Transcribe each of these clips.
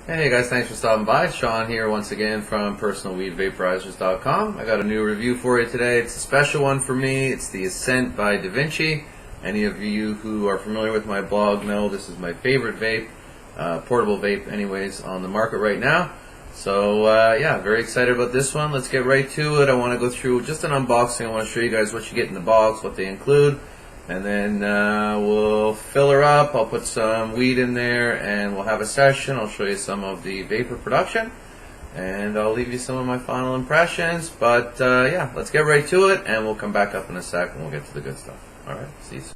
Hey guys, thanks for stopping by. Sean here once again from personalweedvaporizers.com. I got a new review for you today. It's a special one for me. It's the Ascent by DaVinci. Any of you who are familiar with my blog know this is my favorite vape, portable vape anyways, on the market right now. So yeah, very excited about this one. Let's get right to it. I want to go through just an unboxing. I want to show you guys what you get in the box, what they include. And then we'll fill her up. I'll put some weed in there and we'll have a session. I'll show you some of the vapor production and I'll leave you some of my final impressions. But yeah, let's get right to it and we'll come back up in a sec and we'll get to the good stuff. Alright, see you soon.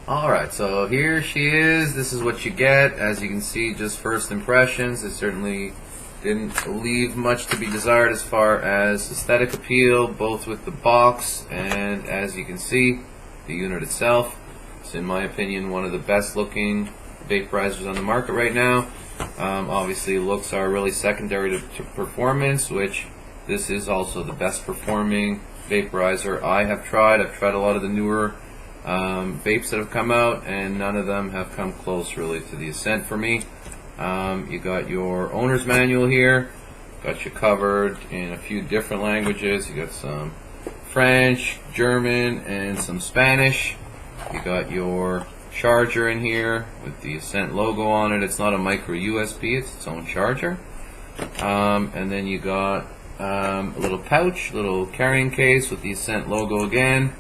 Alright, so here she is. This is what you get. As you can see, just first impressions. It certainly didn't leave much to be desired as far as aesthetic appeal, both with the box and, as you can see, the unit itself. It's, in my opinion, one of the best looking vaporizers on the market right now. Obviously looks are really secondary to performance, which this is also the best performing vaporizer I have tried. I've tried a lot of the newer vapes that have come out and none of them have come close really to the Ascent for me. You got your owner's manual here, got you covered in a few different languages. You got some French, German, and some Spanish. You got your charger in here with the Ascent logo on it. It's not a micro USB, it's its own charger. And then you got a little pouch, little carrying case with the Ascent logo again,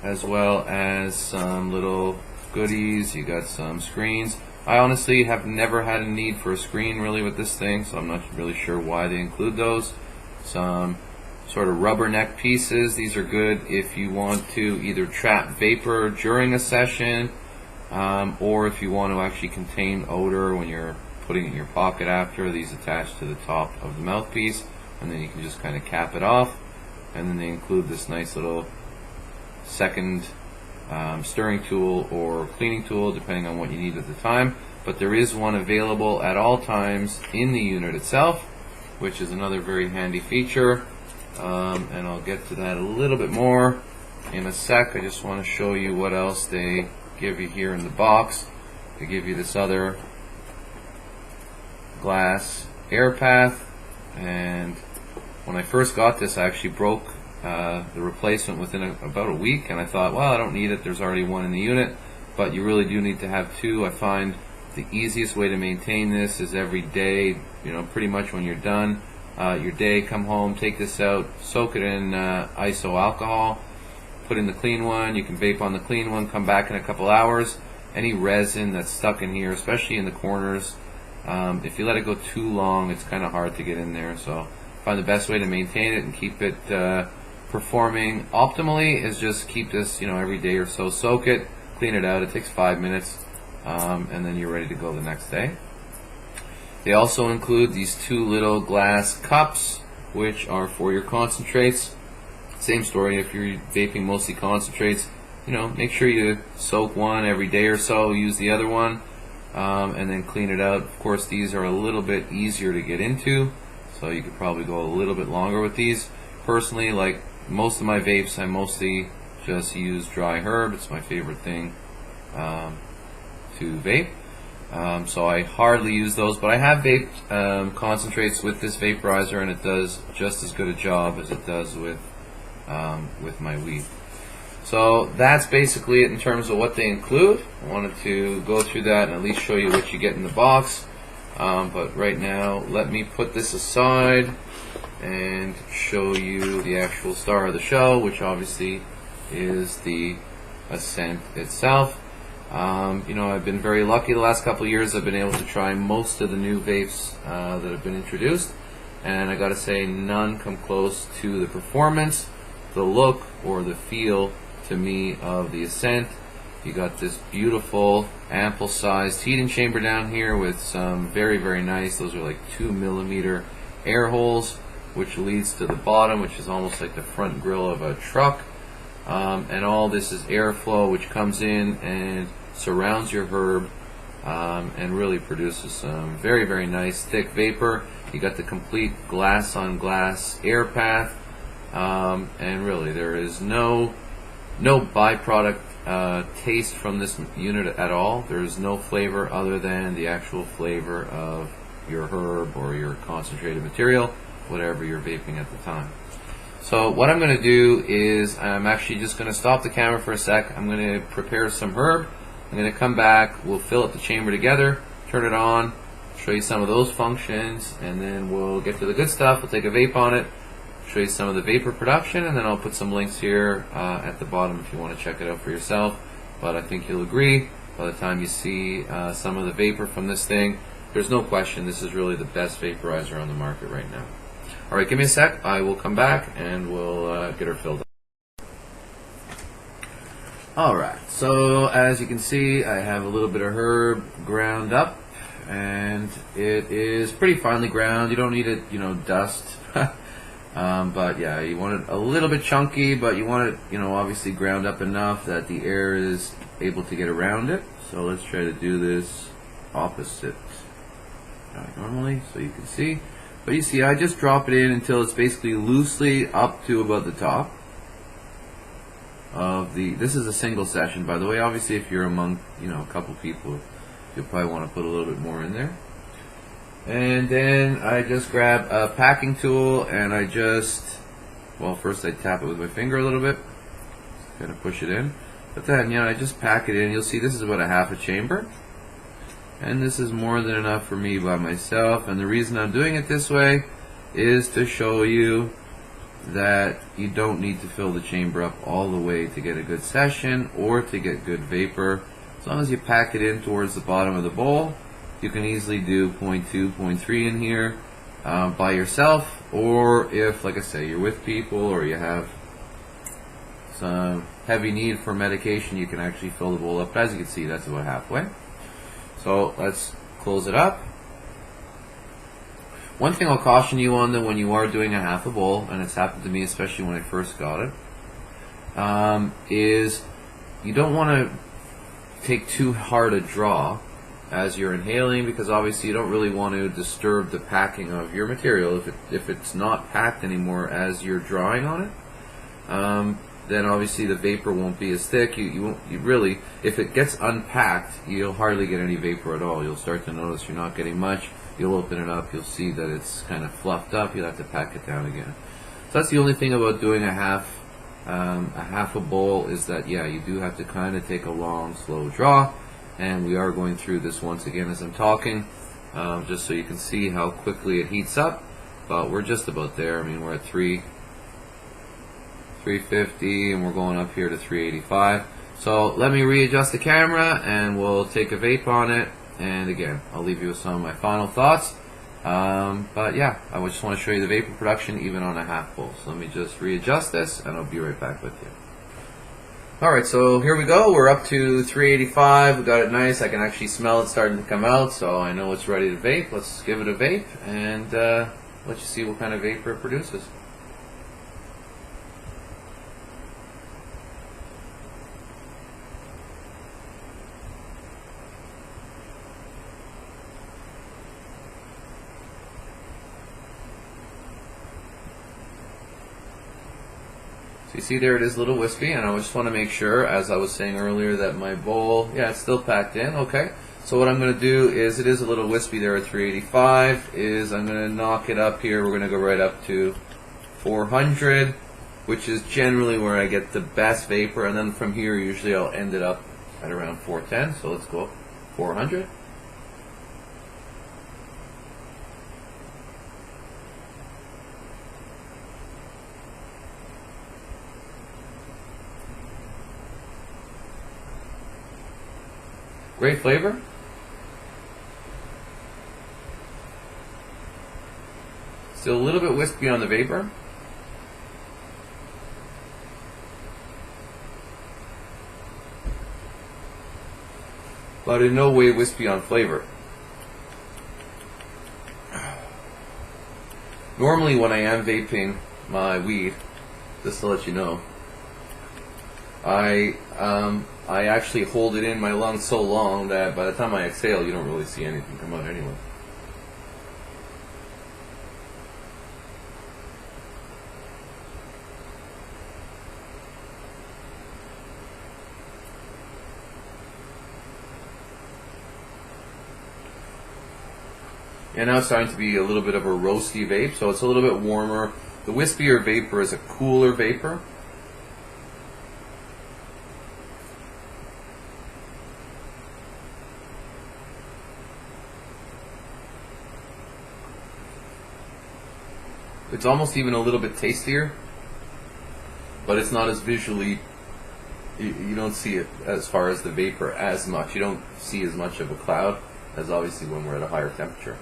as well as some little goodies. You got some screens. I honestly have never had a need for a screen really with this thing, so I'm not really sure why they include those. Some sort of rubber neck pieces. These are good if you want to either trap vapor during a session or if you want to actually contain odor when you're putting it in your pocket after. These attach to the top of the mouthpiece and then you can just kind of cap it off. And then they include this nice little second stirring tool or cleaning tool depending on what you need at the time. But there is one available at all times in the unit itself, which is another very handy feature. And I'll get to that a little bit more in a sec. I just want to show you what else they give you here in the box. They give you this other glass air path, and when I first got this I actually broke the replacement within about a week, and I thought, well, I don't need it, there's already one in the unit. But you really do need to have two. I find the easiest way to maintain this is every day, pretty much when you're done your day, come home, take this out, soak it in iso alcohol, put in the clean one. You can vape on the clean one, come back in a couple hours. Any resin that's stuck in here, especially in the corners, if you let it go too long, it's kind of hard to get in there. So I find the best way to maintain it and keep it performing optimally is just keep this, every day or so. Soak it, clean it out. It takes 5 minutes, and then you're ready to go the next day. They also include these two little glass cups, which are for your concentrates. Same story if you're vaping mostly concentrates. Make sure you soak one every day or so, use the other one, and then clean it out. Of course, these are a little bit easier to get into, so you could probably go a little bit longer with these. Personally, like most of my vapes, I mostly just use dry herb. It's my favorite thing to vape. So I hardly use those, but I have vaped concentrates with this vaporizer, and it does just as good a job as it does with my weed. So that's basically it in terms of what they include. I wanted to go through that and at least show you what you get in the box. But right now, let me put this aside and show you the actual star of the show, which obviously is the Ascent itself. I've been very lucky the last couple of years. I've been able to try most of the new vapes that have been introduced, and I gotta say none come close to the performance, the look, or the feel to me of the Ascent. You got this beautiful ample sized heating chamber down here with some very, very nice, those are like 2mm air holes, which leads to the bottom, which is almost like the front grille of a truck. And all this is airflow, which comes in and surrounds your herb and really produces some very, very nice thick vapor. You got the complete glass on glass air path, and really there is no byproduct taste from this unit at all. There is no flavor other than the actual flavor of your herb or your concentrated material, whatever you're vaping at the time. So what I'm going to do is I'm actually just going to stop the camera for a sec. I'm going to prepare some herb. I'm going to come back, we'll fill up the chamber together, turn it on, show you some of those functions, and then we'll get to the good stuff. We'll take a vape on it, show you some of the vapor production, and then I'll put some links here at the bottom if you want to check it out for yourself. But I think you'll agree, by the time you see some of the vapor from this thing, there's no question this is really the best vaporizer on the market right now. Alright, give me a sec, I will come back and we'll get her filled up. Alright, so as you can see, I have a little bit of herb ground up, and it is pretty finely ground. You don't need it, dust. But yeah, you want it a little bit chunky, but you want it, obviously ground up enough that the air is able to get around it. So let's try to do this opposite normally, so you can see. But you see, I just drop it in until it's basically loosely up to about the top of the. This is a single session, by the way. Obviously, if you're among, a couple people, you'll probably want to put a little bit more in there. And then I just grab a packing tool and I just, first I tap it with my finger a little bit, kind of push it in. But then, I just pack it in. You'll see this is about a half a chamber. And this is more than enough for me by myself. And the reason I'm doing it this way is to show you that you don't need to fill the chamber up all the way to get a good session or to get good vapor. As long as you pack it in towards the bottom of the bowl, you can easily do 0.2, 0.3 in here by yourself, or if, like I say, you're with people or you have some heavy need for medication, you can actually fill the bowl up. But as you can see, that's about halfway. So let's close it up. One thing I'll caution you on, that when you are doing a half a bowl, and it's happened to me especially when I first got it, is you don't want to take too hard a draw as you're inhaling, because obviously you don't really want to disturb the packing of your material. If it's not packed anymore as you're drawing on it, then obviously the vapor won't be as thick. You really, if it gets unpacked, you'll hardly get any vapor at all. You'll start to notice you're not getting much. You'll open it up, you'll see that it's kind of fluffed up. You'll have to pack it down again. So that's the only thing about doing a half a bowl, is that you do have to kind of take a long, slow draw. And we are going through this once again as I'm talking, just so you can see how quickly it heats up. But we're just about there. I mean, we're at 350 and we're going up here to 385. So let me readjust the camera and we'll take a vape on it. And again, I'll leave you with some of my final thoughts. But yeah, I just want to show you the vapor production even on a half bowl. So let me just readjust this and I'll be right back with you. Alright, so here we go. We're up to 385. We got it nice. I can actually smell it starting to come out, so I know it's ready to vape. Let's give it a vape and let you see what kind of vapor it produces. So you see there it is, a little wispy, and I just want to make sure, as I was saying earlier, that my bowl, it's still packed in. Okay, so what I'm going to do is, it is a little wispy there at 385, is I'm going to knock it up here. We're going to go right up to 400, which is generally where I get the best vapor, and then from here usually I'll end it up at around 410. So let's go 400. Great flavor. Still a little bit wispy on the vapor. But in no way wispy on flavor. Normally when I am vaping my weed, just to let you know, I actually hold it in my lungs so long that by the time I exhale, you don't really see anything come out anyway. And now it's starting to be a little bit of a roasty vape, so it's a little bit warmer. The wispier vapor is a cooler vapor. It's almost even a little bit tastier, but it's not as visually, you don't see it as far as the vapor as much. You don't see as much of a cloud as obviously when we're at a higher temperature.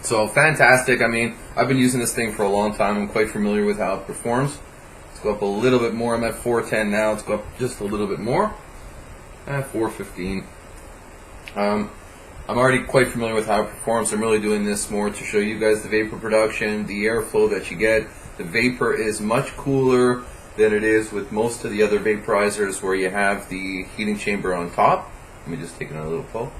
So fantastic. I mean, I've been using this thing for a long time. I'm quite familiar with how it performs. Let's go up a little bit more. I'm at 410 now. Let's go up just a little bit more. At 415. I'm already quite familiar with how it performs. I'm really doing this more to show you guys the vapor production, the airflow that you get. The vapor is much cooler than it is with most of the other vaporizers where you have the heating chamber on top. Let me just take another little pull.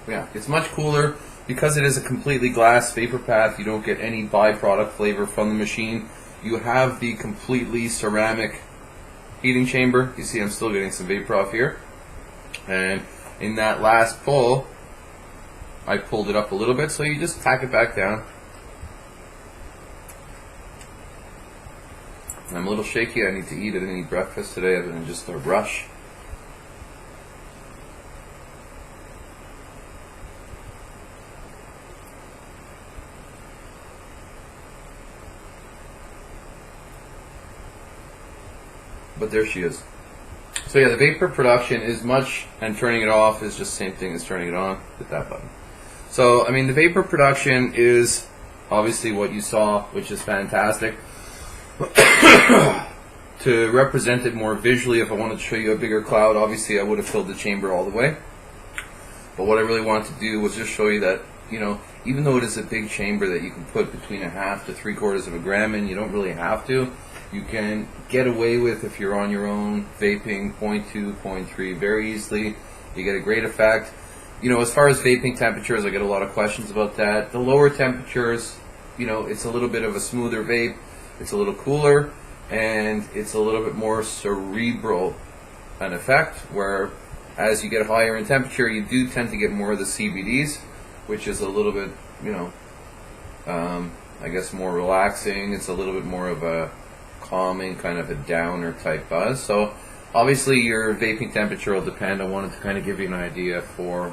Yeah, it's much cooler because it is a completely glass vapor path. You don't get any byproduct flavor from the machine. You have the completely ceramic heating chamber. You see I'm still getting some vapor off here. And in that last pull, I pulled it up a little bit, so you just tack it back down. I'm a little shaky. I need to eat. I didn't eat breakfast today other than just a rush. But there she is. So yeah, the vapor production is much, and turning it off is just the same thing as turning it on. Hit that button. So, I mean, the vapor production is obviously what you saw, which is fantastic. To represent it more visually, if I wanted to show you a bigger cloud, obviously I would have filled the chamber all the way. But what I really wanted to do was just show you that, you know, even though it is a big chamber that you can put between 1/2 to 3/4 of a gram in, you don't really have to. You can get away with, if you're on your own, vaping 0.2, 0.3 very easily. You get a great effect. You know, as far as vaping temperatures, I get a lot of questions about that. The lower temperatures, you know, it's a little bit of a smoother vape. It's a little cooler, and it's a little bit more cerebral an effect, where as you get higher in temperature, you do tend to get more of the CBDs, which is a little bit, you know, I guess more relaxing. It's a little bit more of a calming, kind of a downer type buzz. So obviously your vaping temperature will depend. I wanted to kind of give you an idea for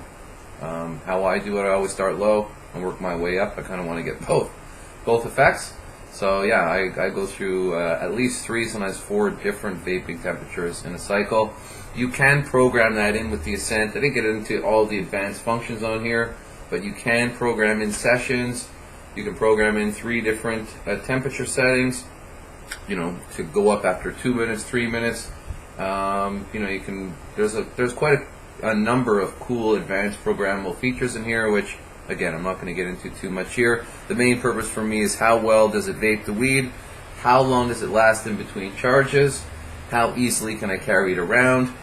how I do it. I always start low and work my way up. I kind of want to get both effects. So yeah, I go through at least 3, sometimes 4 different vaping temperatures in a cycle. You can program that in with the Ascent. I didn't get into all the advanced functions on here, but you can program in sessions. You can program in 3 different temperature settings, you know, to go up after 2 minutes, 3 minutes. You know, you can. There's quite a number of cool advanced programmable features in here, which again I'm not going to get into too much here. The main purpose for me is how well does it vape the weed, how long does it last in between charges, how easily can I carry it around.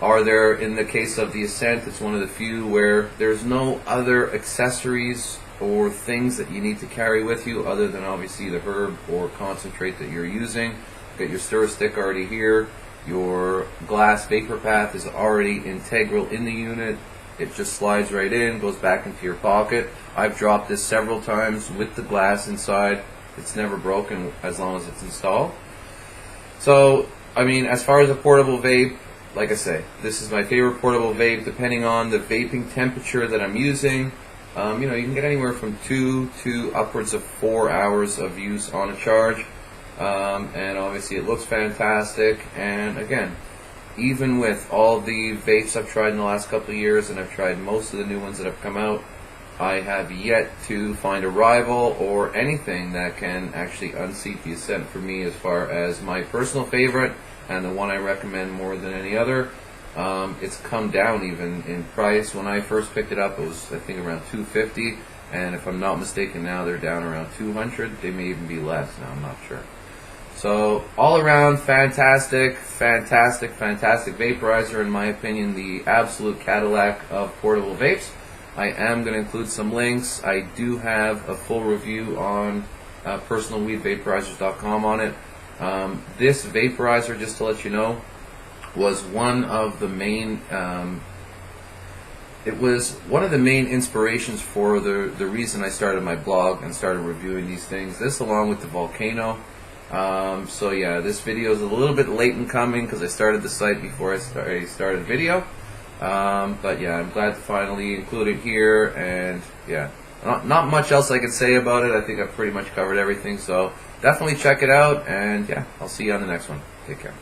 Are there, in the case of the Ascent, it's one of the few where there's no other accessories or things that you need to carry with you other than obviously the herb or concentrate that you're using. Got your stir stick already here. Your glass vapor path is already integral in the unit. It just slides right in, goes back into your pocket. I've dropped this several times with the glass inside. It's never broken as long as it's installed. So, I mean, as far as a portable vape, like I say, this is my favorite portable vape, depending on the vaping temperature that I'm using. You know, you can get anywhere from 2 to upwards of 4 hours of use on a charge. And obviously it looks fantastic. And again, even with all the vapes I've tried in the last couple of years, and I've tried most of the new ones that have come out, I have yet to find a rival or anything that can actually unseat the Ascent for me as far as my personal favorite and the one I recommend more than any other. It's come down even in price. When I first picked it up, it was I think around $250. and if I'm not mistaken now they're down around 200. They may even be less now, I'm not sure. So all around fantastic vaporizer, in my opinion, the absolute Cadillac of portable vapes. I am going to include some links. I do have a full review on personalweedvaporizers.com on it. This vaporizer, just to let you know, was one of the main it was one of the main inspirations for the reason I started my blog and started reviewing these things. This along with the Volcano. So yeah, this video is a little bit late in coming because I started the site before I started video. But yeah, I'm glad to finally include it here, and yeah, not much else I can say about it. I think I've pretty much covered everything, so definitely check it out, and yeah, I'll see you on the next one. Take care.